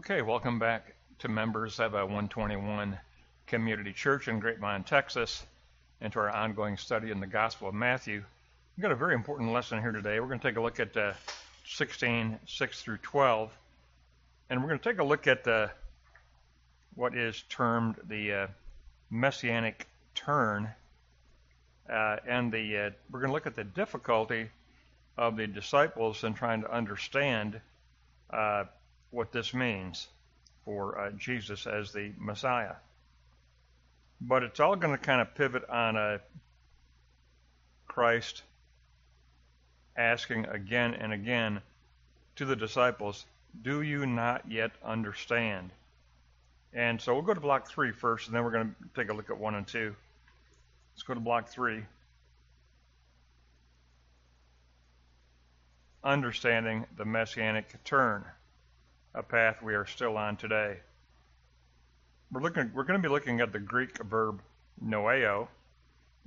Okay, welcome back to members of 121 Community Church in Grapevine, Texas, and to our ongoing study in the Gospel of Matthew. We've got a very important lesson here today. We're going to take a look at 16, 6 through 12, and we're going to take a look at what is termed the Messianic-Turn, and we're going to look at the difficulty of the disciples in trying to understand what this means for Jesus as the Messiah. But it's all going to kind of pivot on Christ asking again and again to the disciples, "Do you not yet understand?" And so we'll go to block 3 first, and then we're going to take a look at 1 and 2. Let's go to block 3. Understanding the Messianic-Turn, a path we are still on today. We're going to be looking at the Greek verb noeo.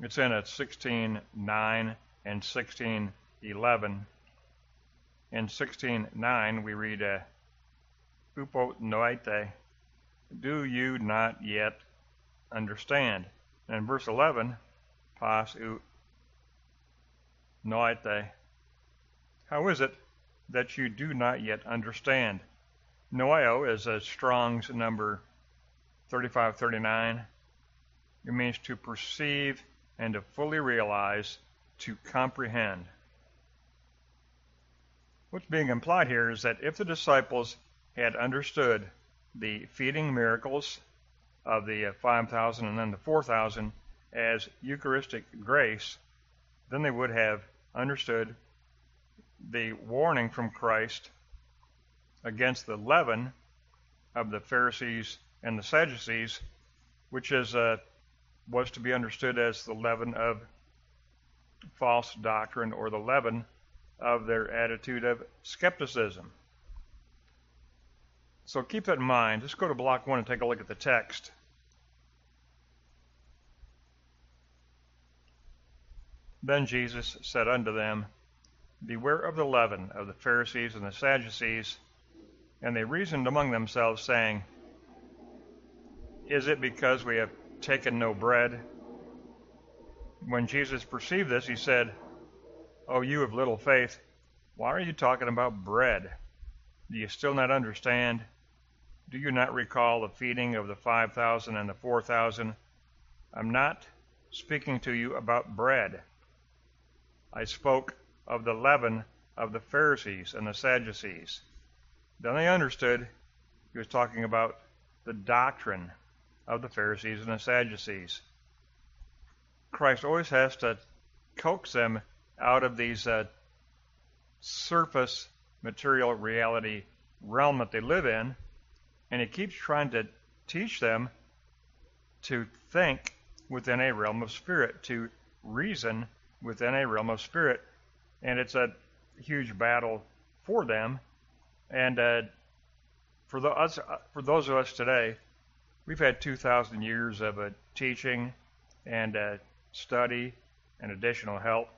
It's in at 16:9 and 16:11. In 16:9 we read upo noete, do you not yet understand? And in verse 11, pas u noete, how is it that you do not yet understand? Noeo is a Strong's number 3539. It means to perceive and to fully realize, to comprehend. What's being implied here is that if the disciples had understood the feeding miracles of the 5,000 and then the 4,000 as Eucharistic grace, then they would have understood the warning from Christ against the leaven of the Pharisees and the Sadducees, which was to be understood as the leaven of false doctrine, or the leaven of their attitude of skepticism. So keep that in mind. Let's go to block 1 and take a look at the text. Then Jesus said unto them, beware of the leaven of the Pharisees and the Sadducees. And they reasoned among themselves, saying, is it because we have taken no bread? When Jesus perceived this, he said, O you of little faith, why are you talking about bread? Do you still not understand? Do you not recall the feeding of the 5,000 and the 4,000? I'm not speaking to you about bread. I spoke of the leaven of the Pharisees and the Sadducees. Then they understood he was talking about the doctrine of the Pharisees and the Sadducees. Christ always has to coax them out of these surface material reality realm that they live in, and he keeps trying to teach them to think within a realm of spirit, to reason within a realm of spirit. And it's a huge battle for them. And for those of us today, we've had 2,000 years of teaching and study and additional help.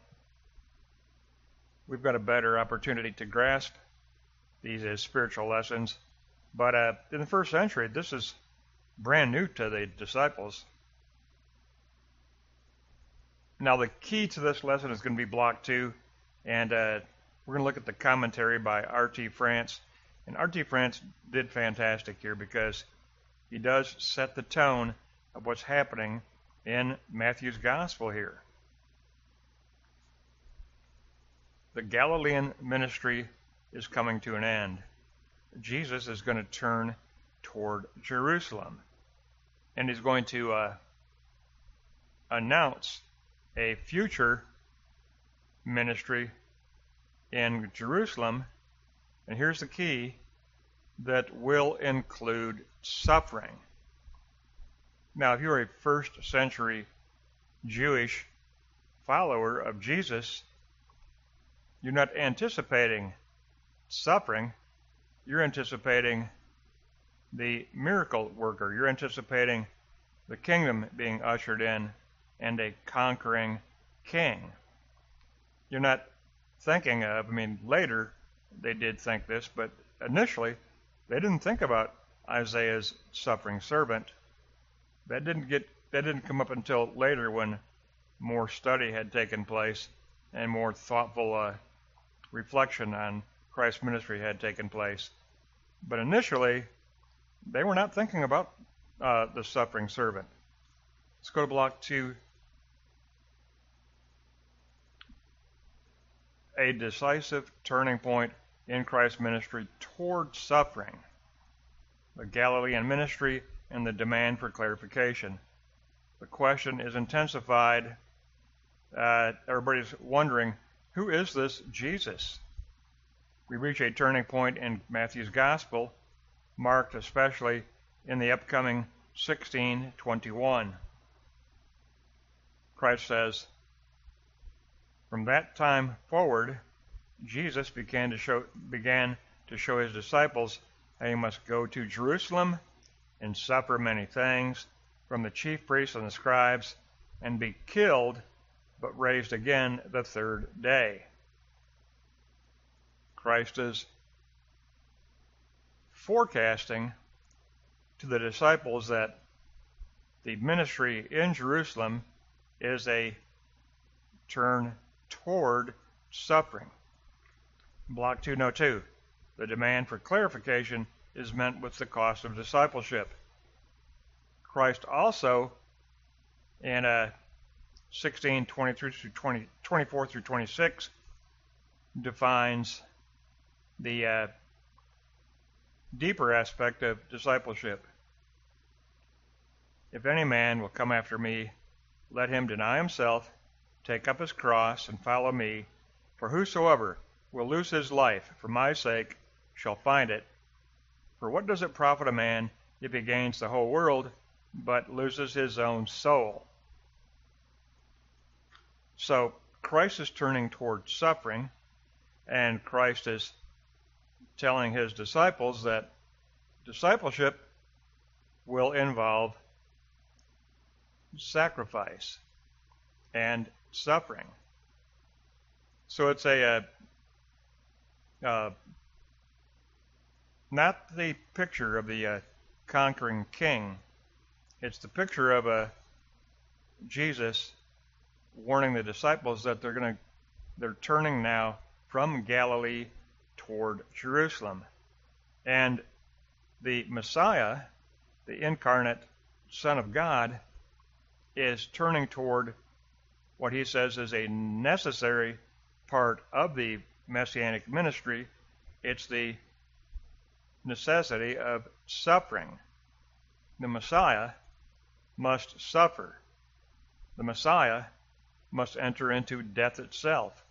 We've got a better opportunity to grasp these as spiritual lessons. But in the first century, this is brand new to the disciples. Now, the key to this lesson is going to be block 2, and we're going to look at the commentary by R.T. France. And R.T. France did fantastic here, because he does set the tone of what's happening in Matthew's gospel here. The Galilean ministry is coming to an end. Jesus is going to turn toward Jerusalem, and he's going to announce a future ministry in Jerusalem, and here's the key, that will include suffering. Now, if you're a first century Jewish follower of Jesus, you're not anticipating suffering. You're anticipating the miracle worker. You're anticipating the kingdom being ushered in and a conquering king. You're not thinking of, later they did think this, but initially They didn't think about Isaiah's suffering servant. That didn't come up until later, when more study had taken place and more thoughtful reflection on Christ's ministry had taken place. But initially, they were not thinking about the suffering servant. Let's go to block 2. A decisive turning point in Christ's ministry toward suffering. The Galilean ministry and the demand for clarification. The question is intensified. Everybody's wondering, who is this Jesus? We reach a turning point in Matthew's Gospel, marked especially in the upcoming 16:21. Christ says, "From that time forward, Jesus began to show his disciples how he must go to Jerusalem and suffer many things from the chief priests and the scribes, and be killed, but raised again the third day." Christ is forecasting to the disciples that the ministry in Jerusalem is a turn toward suffering. Block 2, note 2. The demand for clarification is meant with the cost of discipleship. Christ also, in 16:24 through 26, defines the deeper aspect of discipleship. "If any man will come after me, let him deny himself, take up his cross, and follow me. For whosoever will lose his life for my sake shall find it. For what does it profit a man if he gains the whole world, but loses his own soul?" So Christ is turning toward suffering, and Christ is telling his disciples that discipleship will involve sacrifice and suffering. So it's not the picture of the conquering king. It's the picture of Jesus warning the disciples that they're turning now from Galilee toward Jerusalem. And the Messiah, the incarnate Son of God, is turning toward what he says is a necessary part of the Messianic ministry. It's the necessity of suffering. The Messiah must suffer. The Messiah must enter into death itself.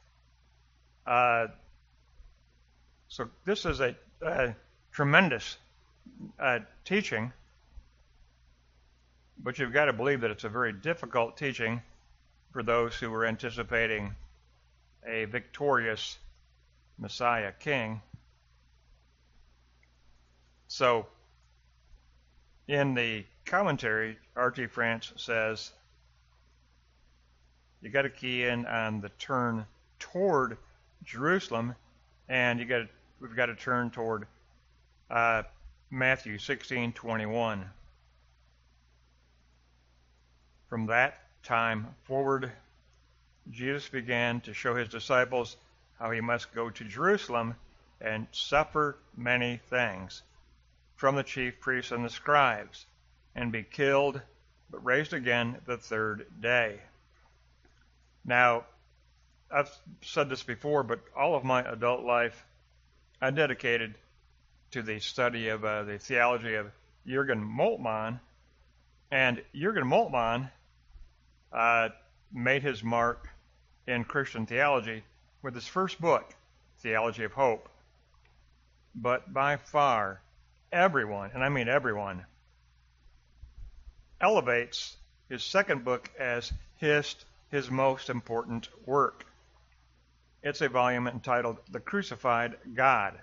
So this is a tremendous teaching, but you've got to believe that it's a very difficult teaching for those who were anticipating a victorious Messiah king. So in the commentary, R.T. France says you got to key in on the turn toward Jerusalem, and we've got to turn toward Matthew 16:21. From that time forward, Jesus began to show his disciples how he must go to Jerusalem and suffer many things from the chief priests and the scribes, and be killed, but raised again the third day. Now, I've said this before, but all of my adult life I dedicated to the study of the theology of Jürgen Moltmann. And Jürgen Moltmann made his mark in Christian theology with his first book, Theology of Hope. But by far, everyone, and I mean everyone, elevates his second book as his most important work. It's a volume entitled The Crucified God.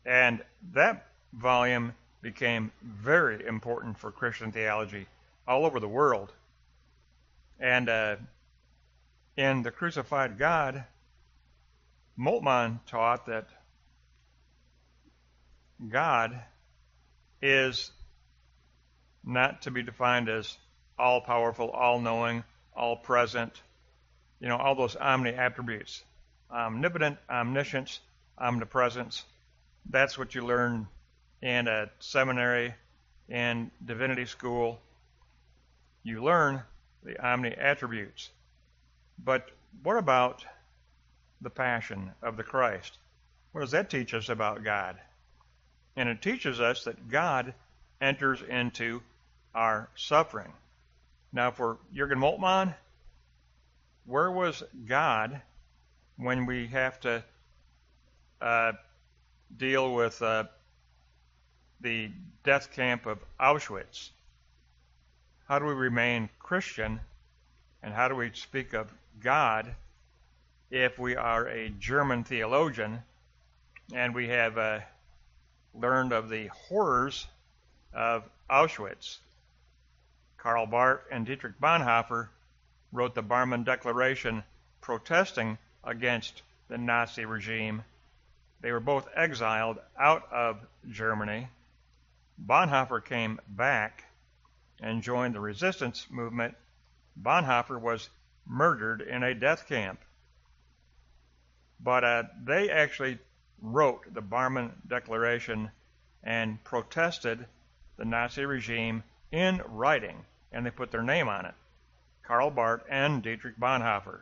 And that volume became very important for Christian theology all over the world. And in The Crucified God, Moltmann taught that God is not to be defined as all-powerful, all-knowing, all-present, all those omni-attributes. Omnipotent, omniscience, omnipresence. That's what you learn in a seminary, in divinity school. You learn the omni-attributes. But what about the passion of the Christ? What does that teach us about God? And it teaches us that God enters into our suffering. Now, for Jürgen Moltmann, where was God when we have to deal with the death camp of Auschwitz? How do we remain Christian, and how do we speak of God if we are a German theologian and we have learned of the horrors of Auschwitz? Karl Barth and Dietrich Bonhoeffer wrote the Barmen Declaration protesting against the Nazi regime. They were both exiled out of Germany. Bonhoeffer came back and joined the resistance movement. Bonhoeffer was murdered in a death camp. But they actually wrote the Barmen Declaration and protested the Nazi regime in writing, and they put their name on it, Karl Barth and Dietrich Bonhoeffer.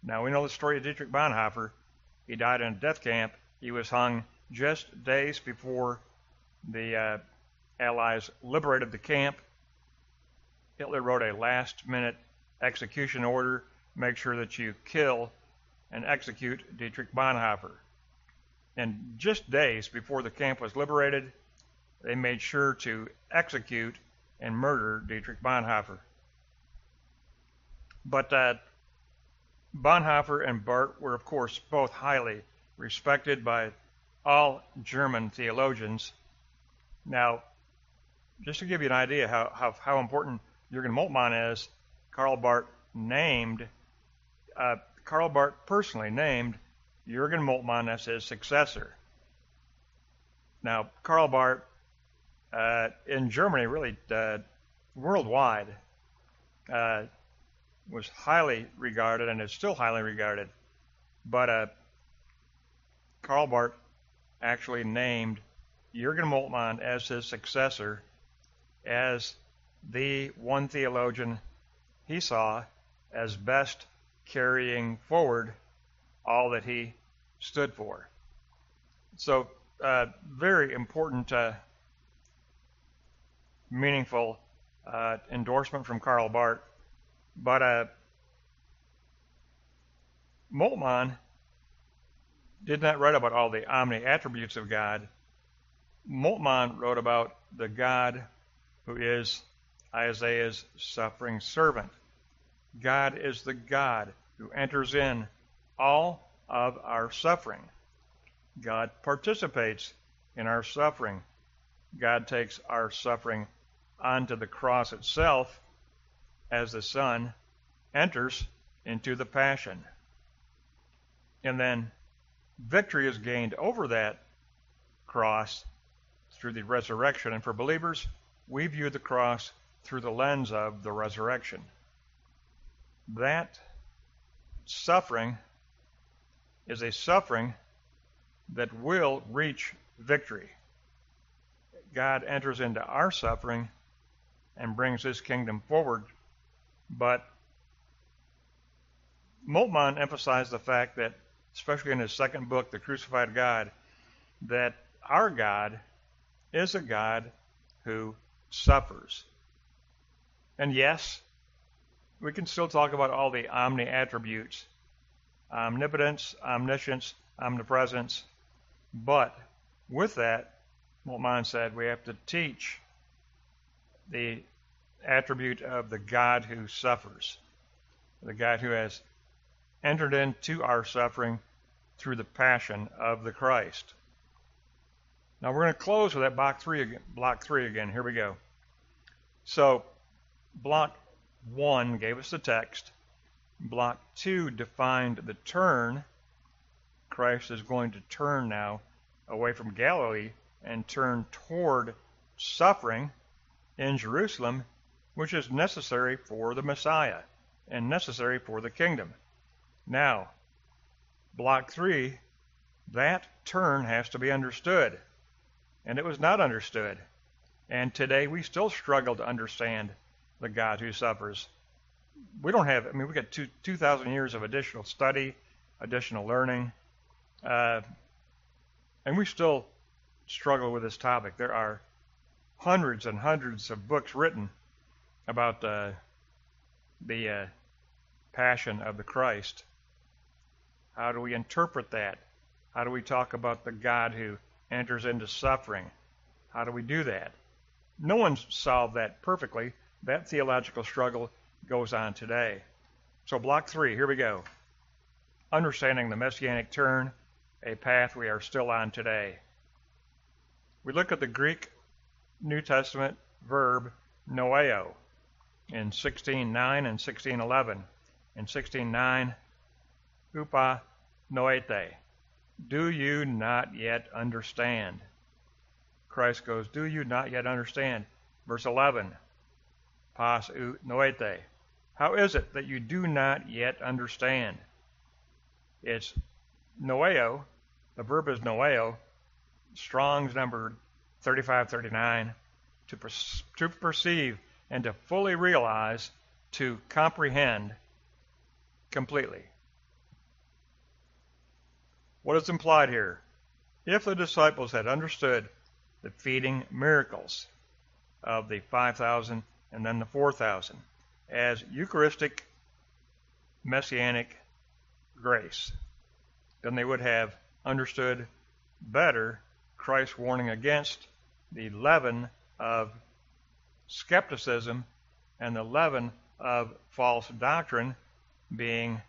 Now, we know the story of Dietrich Bonhoeffer. He died in a death camp. He was hung just days before the Allies liberated the camp. Hitler wrote a last-minute execution order, make sure that you kill and execute Dietrich Bonhoeffer. And just days before the camp was liberated, they made sure to execute and murder Dietrich Bonhoeffer. But Bonhoeffer and Barth were, of course, both highly respected by all German theologians. Now, just to give you an idea how important Jürgen Moltmann is, Karl Barth personally named Jürgen Moltmann as his successor. Now, Karl Barth, in Germany, really worldwide, was highly regarded and is still highly regarded. But Karl Barth actually named Jürgen Moltmann as his successor, as the one theologian he saw as best carrying forward all that he stood for. So, very important, meaningful endorsement from Karl Barth. But Moltmann did not write about all the omni-attributes of God. Moltmann wrote about the God who is Isaiah's suffering servant. God is the God who enters in all of our suffering. God participates in our suffering. God takes our suffering onto the cross itself as the Son enters into the passion. And then victory is gained over that cross through the resurrection. And for believers, we view the cross through the lens of the resurrection. That suffering is a suffering that will reach victory. God enters into our suffering and brings his kingdom forward. But Moltmann emphasized the fact that, especially in his second book, The Crucified God, that our God is a God who suffers. And yes, we can still talk about all the omni-attributes, omnipotence, omniscience, omnipresence, but with that, Moltmann said, we have to teach the attribute of the God who suffers, the God who has entered into our suffering through the passion of the Christ. Now we're going to close with that block three again. Here we go. So block 1 gave us the text. Block 2 defined the turn. Christ is going to turn now away from Galilee and turn toward suffering in Jerusalem, which is necessary for the Messiah and necessary for the kingdom. Now, block 3, that turn has to be understood, and it was not understood. And today we still struggle to understand the God who suffers. We don't have, we've got 2,000 years of additional study, additional learning, and we still struggle with this topic. There are hundreds and hundreds of books written about the passion of the Christ. How do we interpret that? How do we talk about the God who enters into suffering? How do we do that? No one's solved that perfectly. That theological struggle goes on today. So block 3, here we go. Understanding the Messianic turn, a path we are still on today. We look at the Greek New Testament verb noeo in 16:9 and 16:11. In 16:9, upa noete. Do you not yet understand? Christ goes, do you not yet understand? Verse 11, pas ou noete. How is it that you do not yet understand? It's noeo, the verb is noeo, Strong's number 3539, to perceive and to fully realize, to comprehend completely. What is implied here? If the disciples had understood the feeding miracles of the 5,000 and then the 4,000 as Eucharistic Messianic grace, then they would have understood better Christ's warning against the leaven of skepticism and the leaven of false doctrine being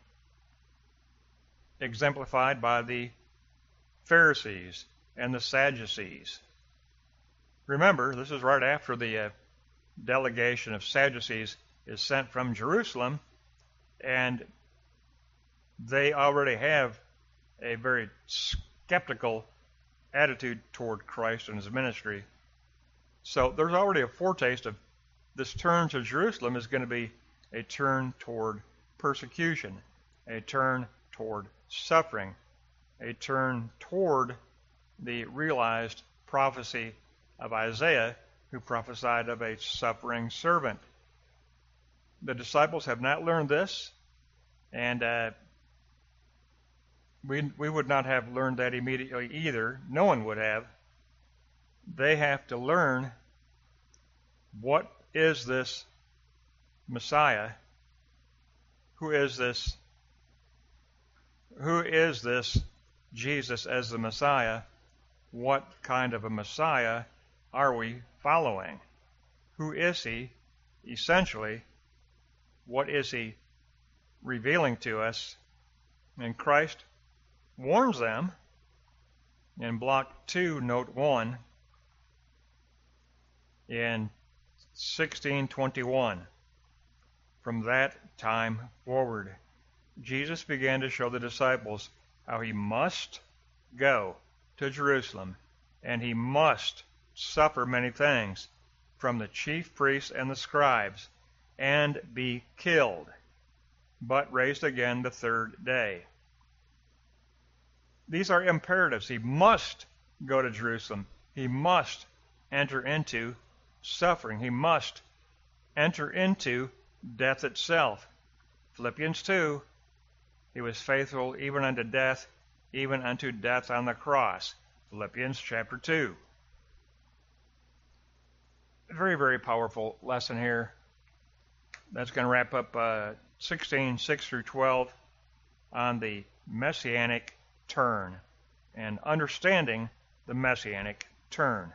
exemplified by the Pharisees and the Sadducees. Remember, this is right after the delegation of Sadducees is sent from Jerusalem, and they already have a very skeptical attitude toward Christ and his ministry. So there's already a foretaste of this turn to Jerusalem is going to be a turn toward persecution, a turn toward suffering, a turn toward the realized prophecy of Isaiah, who prophesied of a suffering servant. The disciples have not learned this, and we would not have learned that immediately either. No one would have. They have to learn, what is this Messiah? Who is this Jesus as the Messiah? What kind of a Messiah are we following? Who is he? Essentially, what is he revealing to us? And Christ warns them in block 2, note 1, in 16:21. From that time forward, Jesus began to show the disciples how he must go to Jerusalem, and he must suffer many things from the chief priests and the scribes, and be killed, but raised again the third day. These are imperatives. He must go to Jerusalem. He must enter into suffering. He must enter into death itself. Philippians 2, he was faithful even unto death, even unto death on the cross. Philippians chapter 2. Very, very powerful lesson here. That's going to wrap up 16, 6 through 12 on the Messianic turn and understanding the Messianic turn.